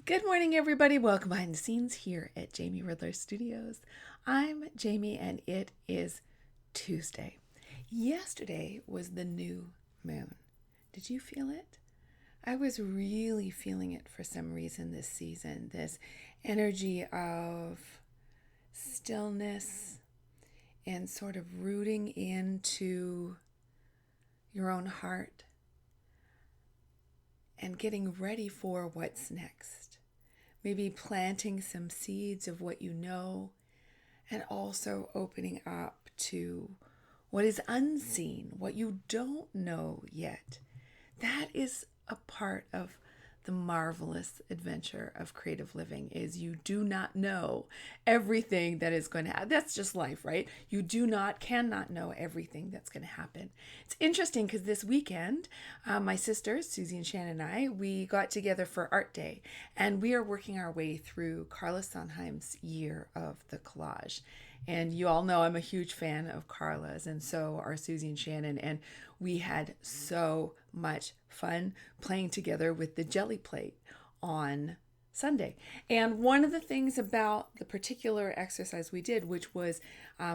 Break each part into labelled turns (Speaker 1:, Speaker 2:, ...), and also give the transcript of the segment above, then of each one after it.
Speaker 1: Good morning, everybody. Welcome behind the scenes here at Jamie Riddler Studios. I'm Jamie, and it is Tuesday. Yesterday was the new moon. Did you feel it? I was really feeling it for some reason this season. This energy of stillness and sort of rooting into your own heart and getting ready for what's next. Maybe planting some seeds of what you know, and also opening up to what is unseen, what you don't know yet. That is a part of the marvelous adventure of creative living, is you do not know everything that is going to happen. That's just life, right? You cannot know everything that's going to happen. It's interesting because this weekend, my sisters, Susie and Shannon and I, we got together for Art Day, and we are working our way through Carla Sondheim's Year of the Collage. And you all know I'm a huge fan of Carla's, and so are Susie and Shannon. And we had so much fun playing together with the jelly plate on Sunday. And one of the things about the particular exercise we did, which was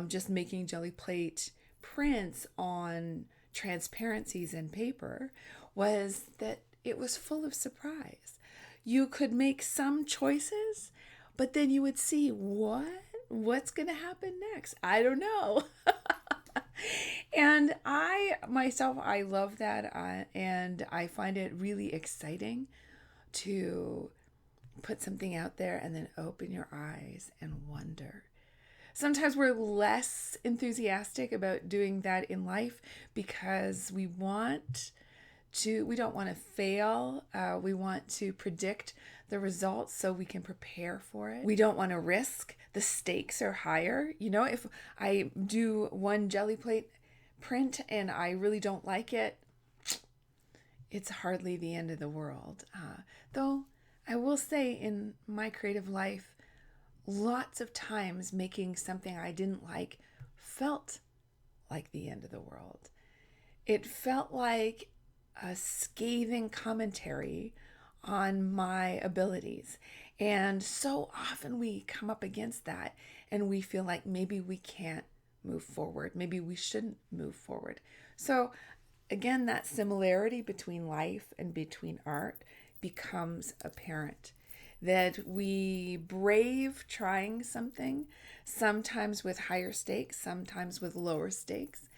Speaker 1: just making jelly plate prints on transparencies and paper, was that it was full of surprise. You could make some choices, but then you would see what's going to happen next. I don't know. And I love that, and I find it really exciting to put something out there and then open your eyes and wonder. Sometimes we're less enthusiastic about doing that in life because we don't want to fail. We want to predict the results so we can prepare for it. We don't want to risk. The stakes are higher. You know, if I do one jelly plate print and I really don't like it, it's hardly the end of the world. Though I will say, in my creative life, lots of times making something I didn't like felt like the end of the world. It felt like a scathing commentary on my abilities. And so often we come up against that and we feel like maybe we can't move forward. Maybe we shouldn't move forward. So again, that similarity between life and between art becomes apparent. That we brave trying something, sometimes with higher stakes, sometimes with lower stakes.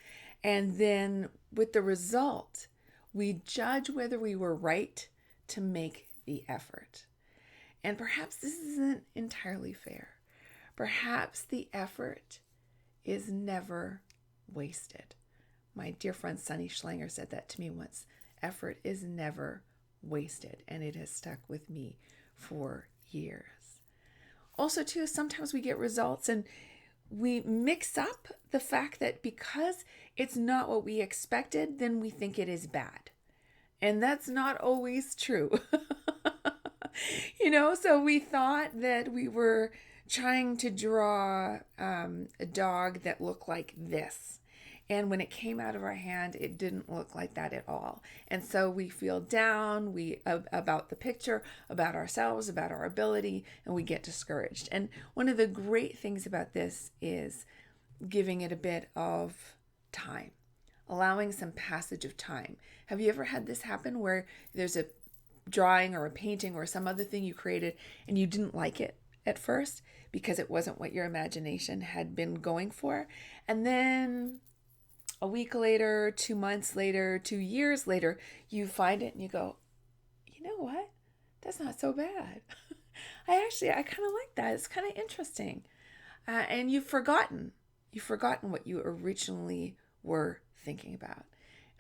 Speaker 1: And then with the result, we judge whether we were right to make the effort. And perhaps this isn't entirely fair. Perhaps the effort is never wasted. My dear friend Sunny Schlanger said that to me once. Effort is never wasted, and it has stuck with me for years. Also, too, sometimes we get results and we mix up the fact that because it's not what we expected, then we think it is bad. And that's not always true. So we thought that we were trying to draw a dog that looked like this. And when it came out of our hand, it didn't look like that at all. And so we feel down about the picture, about ourselves, about our ability, and we get discouraged. And one of the great things about this is giving it a bit of time, allowing some passage of time. Have you ever had this happen where there's a drawing or a painting or some other thing you created and you didn't like it at first because it wasn't what your imagination had been going for? And then a week later, 2 months later, 2 years later, you find it and you go, you know what? That's not so bad. I kind of like that. It's kind of interesting. And you've forgotten what you originally were thinking about.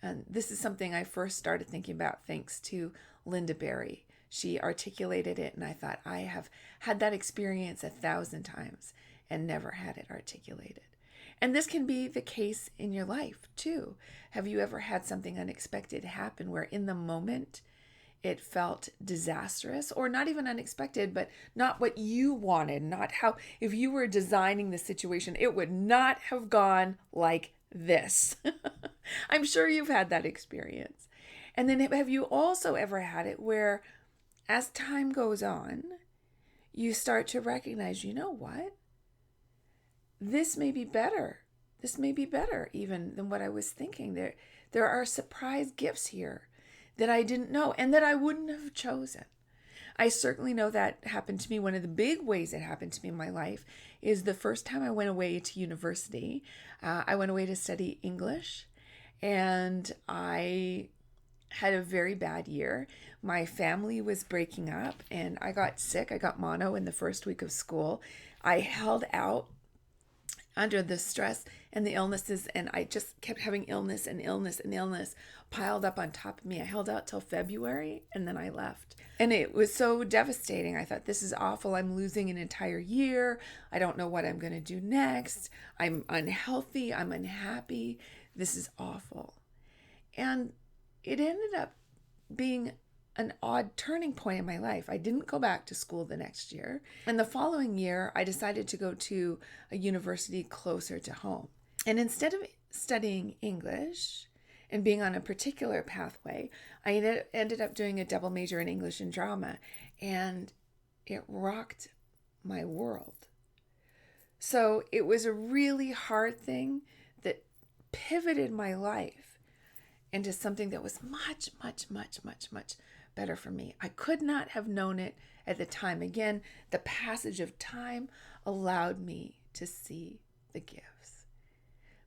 Speaker 1: And this is something I first started thinking about thanks to Linda Berry. She articulated it, and I thought, I have had that experience 1,000 times and never had it articulated. And this can be the case in your life too. Have you ever had something unexpected happen where in the moment it felt disastrous, or not even unexpected, but not what you wanted, not how, if you were designing the situation, it would not have gone like this. I'm sure you've had that experience. And then have you also ever had it where as time goes on, you start to recognize, you know what? This may be better. This may be better even than what I was thinking. There are surprise gifts here that I didn't know and that I wouldn't have chosen. I certainly know that happened to me. One of the big ways it happened to me in my life is the first time I went away to university. I went away to study English, and I had a very bad year. My family was breaking up, and I got sick. I got mono in the first week of school. I held out under the stress and the illnesses, and I just kept having illness and illness and illness piled up on top of me. I held out till February, and then I left. And it was so devastating. I thought, this is awful. I'm losing an entire year. I don't know what I'm going to do next. I'm unhealthy. I'm unhappy. This is awful. And it ended up being an odd turning point in my life. I didn't go back to school the next year. And the following year, I decided to go to a university closer to home. And instead of studying English and being on a particular pathway, I ended up doing a double major in English and drama. And it rocked my world. So it was a really hard thing that pivoted my life into something that was much, much, much, much, much better for me. I could not have known it at the time. Again, the passage of time allowed me to see the gifts.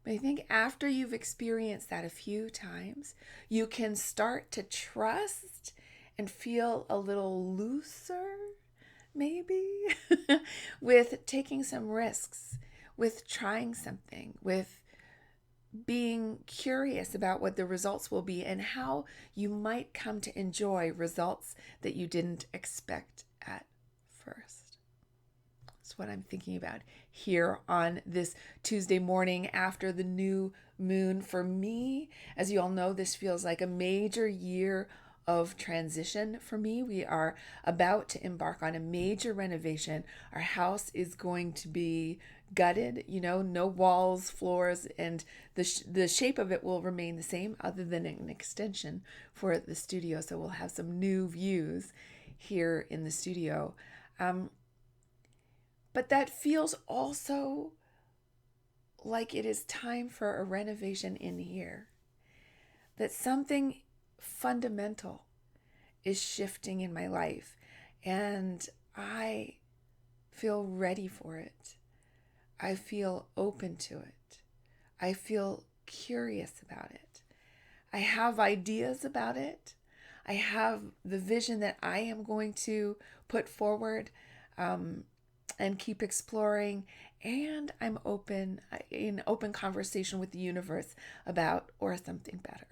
Speaker 1: But I think after you've experienced that a few times, you can start to trust and feel a little looser, maybe, with taking some risks, with trying something, with being curious about what the results will be and how you might come to enjoy results that you didn't expect at first. That's what I'm thinking about here on this Tuesday morning after the new moon. For me, as you all know, this feels like a major year of transition for me. We are about to embark on a major renovation. Our house is going to be gutted, no walls, floors, and the shape of it will remain the same other than an extension for the studio. So we'll have some new views here in the studio. But that feels also like it is time for a renovation in here. That something fundamental is shifting in my life, and I feel ready for it. I feel open to it. I feel curious about it. I have ideas about it. I have the vision that I am going to put forward and keep exploring. And I'm open in open conversation with the universe about or something better.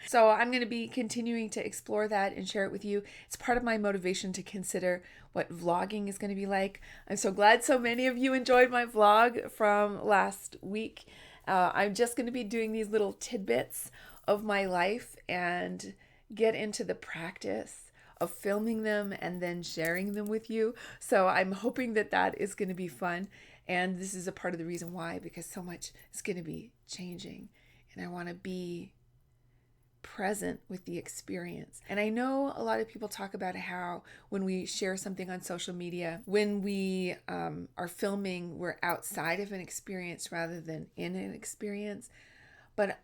Speaker 1: So I'm going to be continuing to explore that and share it with you. It's part of my motivation to consider what vlogging is going to be like. I'm so glad so many of you enjoyed my vlog from last week. I'm just going to be doing these little tidbits of my life and get into the practice of filming them and then sharing them with you. So I'm hoping that that is going to be fun. And this is a part of the reason why, because so much is going to be changing. And I want to be present with the experience. And I know a lot of people talk about how when we share something on social media, when we are filming, we're outside of an experience rather than in an experience. But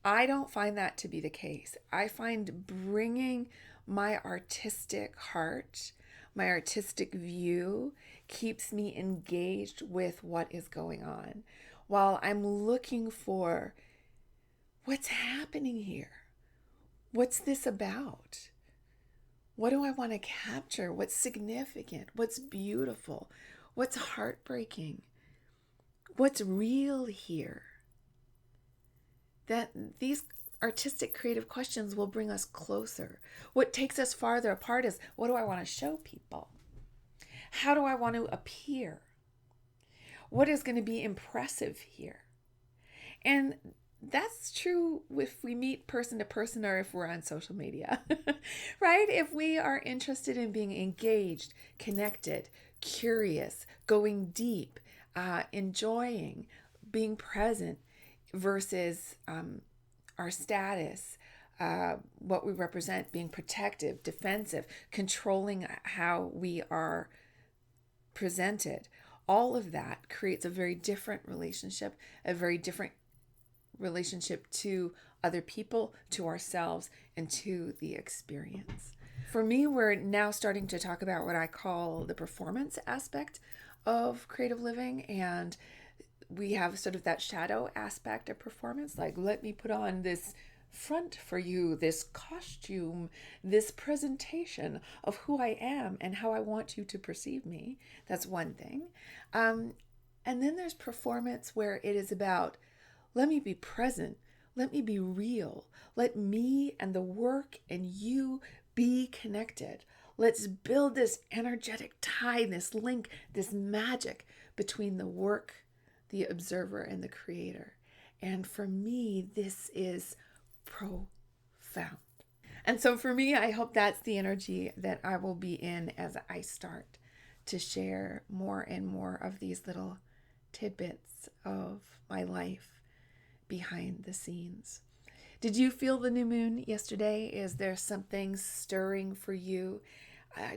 Speaker 1: I don't find that to be the case. I find bringing my artistic heart, my artistic view, keeps me engaged with what is going on while I'm looking for what's happening here. What's this about? What do I want to capture? What's significant? What's beautiful? What's heartbreaking? What's real here? That these artistic creative questions will bring us closer. What takes us farther apart is, what do I want to show people? How do I want to appear? What is going to be impressive here? And that's true if we meet person to person or if we're on social media, right? If we are interested in being engaged, connected, curious, going deep, enjoying, being present versus our status, what we represent, being protective, defensive, controlling how we are presented. All of that creates a very different relationship, a very different relationship to other people, to ourselves, and to the experience. For me, we're now starting to talk about what I call the performance aspect of creative living. And we have sort of that shadow aspect of performance, like, let me put on this front for you, this costume, this presentation of who I am and how I want you to perceive me. That's one thing. And then there's performance where it is about, let me be present, let me be real, let me and the work and you be connected. Let's build this energetic tie, this link, this magic between the work, the observer, and the creator. And for me, this is profound. And so for me, I hope that's the energy that I will be in as I start to share more and more of these little tidbits of my life behind the scenes. Did you feel the new moon yesterday? Is there something stirring for you?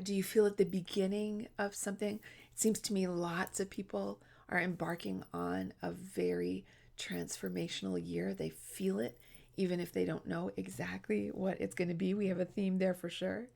Speaker 1: Do you feel at the beginning of something? It seems to me lots of people are embarking on a very transformational year. They feel it, even if they don't know exactly what it's going to be. We have a theme there for sure.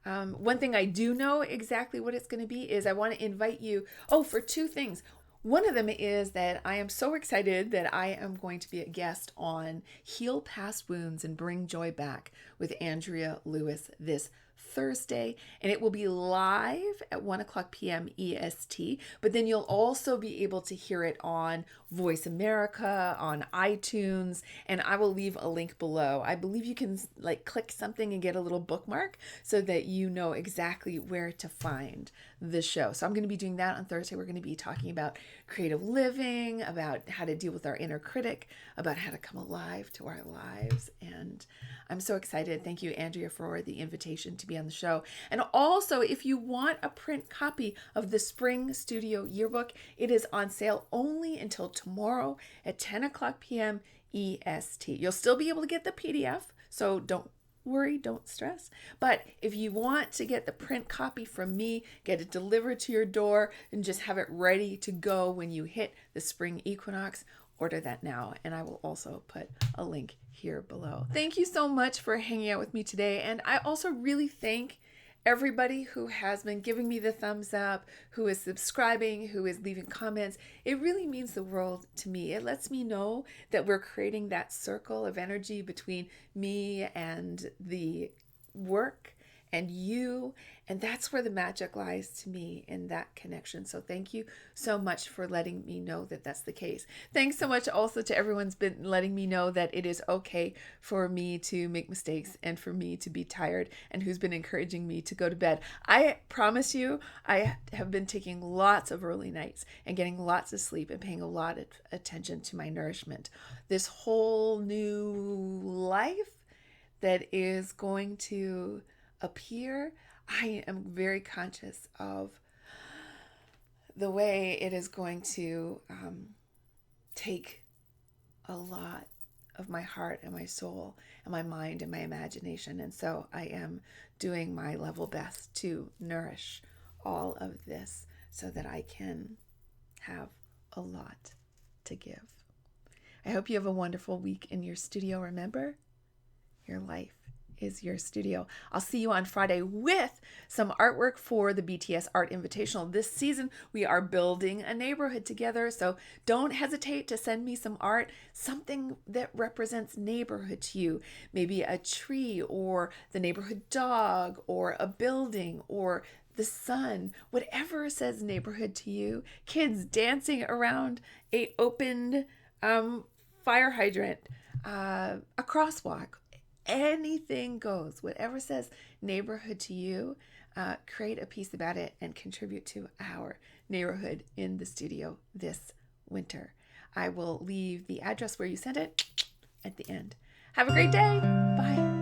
Speaker 1: One thing I do know exactly what it's going to be is I want to invite you, for two things. One of them is that I am so excited that I am going to be a guest on Heal Past Wounds and Bring Joy Back with Andrea Lewis this Thursday, and it will be live at 1:00 p.m. EST, but then you'll also be able to hear it on Voice America, on iTunes, and I will leave a link below. I believe you can click something and get a little bookmark so that you know exactly where to find the show. So I'm going to be doing that on Thursday. We're going to be talking about creative living, about how to deal with our inner critic, about how to come alive to our lives, and I'm so excited. Thank you, Andrea, for the invitation to be on the show. And also, if you want a print copy of the Spring Studio Yearbook, it is on sale only until tomorrow at 10:00 p.m. EST. You'll still be able to get the PDF, so don't worry, don't stress. But if you want to get the print copy from me, get it delivered to your door, and just have it ready to go when you hit the spring equinox, order that now, and I will also put a link here below. Thank you so much for hanging out with me today, and I also really thank everybody who has been giving me the thumbs up, who is subscribing, who is leaving comments. It really means the world to me. It lets me know that we're creating that circle of energy between me and the work and you, and that's where the magic lies to me, in that connection. So thank you so much for letting me know that that's the case. Thanks so much also to everyone's been letting me know that it is okay for me to make mistakes and for me to be tired, and who's been encouraging me to go to bed. I promise you, I have been taking lots of early nights and getting lots of sleep and paying a lot of attention to my nourishment. This whole new life that is going to appear, I am very conscious of the way it is going to take a lot of my heart and my soul and my mind and my imagination. And so I am doing my level best to nourish all of this so that I can have a lot to give. I hope you have a wonderful week in your studio. Remember, your life is your studio. I'll see you on Friday with some artwork for the BTS Art Invitational. This season, we are building a neighborhood together, so don't hesitate to send me some art, something that represents neighborhood to you. Maybe a tree or the neighborhood dog or a building or the sun, whatever says neighborhood to you. Kids dancing around a opened fire hydrant, a crosswalk. Anything goes. Whatever says neighborhood to you, create a piece about it and contribute to our neighborhood in the studio this winter. I will leave the address where you sent it at the end. Have a great day. Bye.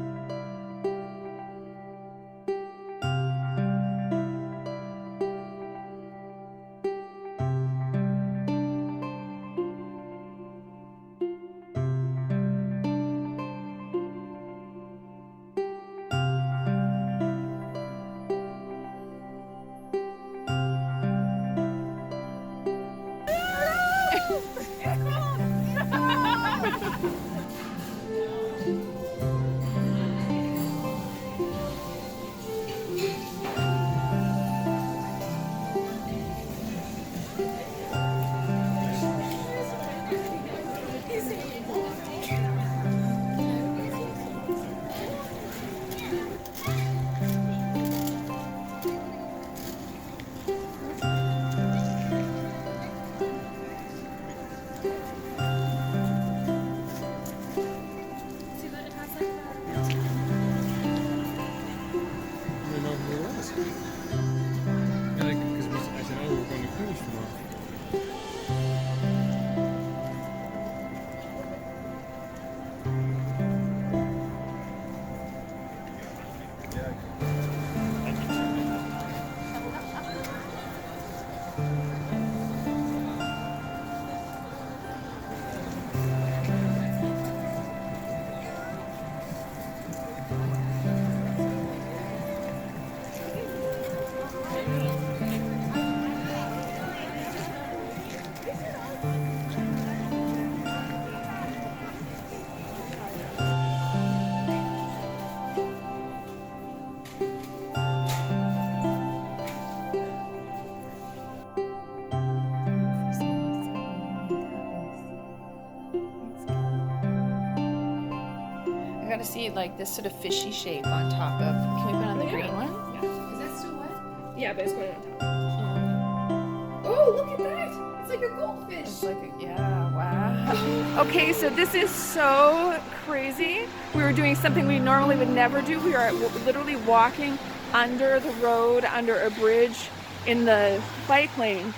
Speaker 1: gotta see like this sort of fishy shape on top of. Can we put on the green one?
Speaker 2: Yeah.
Speaker 1: Is that still wet?
Speaker 2: Yeah, but it's going on top.
Speaker 1: Oh, look at that! It's like a goldfish. It's like yeah, wow. Okay, so this is so crazy. We were doing something we normally would never do. We are literally walking under the road, under a bridge in the bike lane,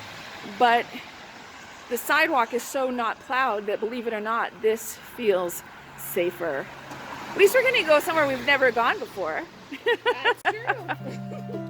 Speaker 1: but the sidewalk is so not plowed that, believe it or not, this feels safer. At least we're gonna go somewhere we've never gone before.
Speaker 2: That's true.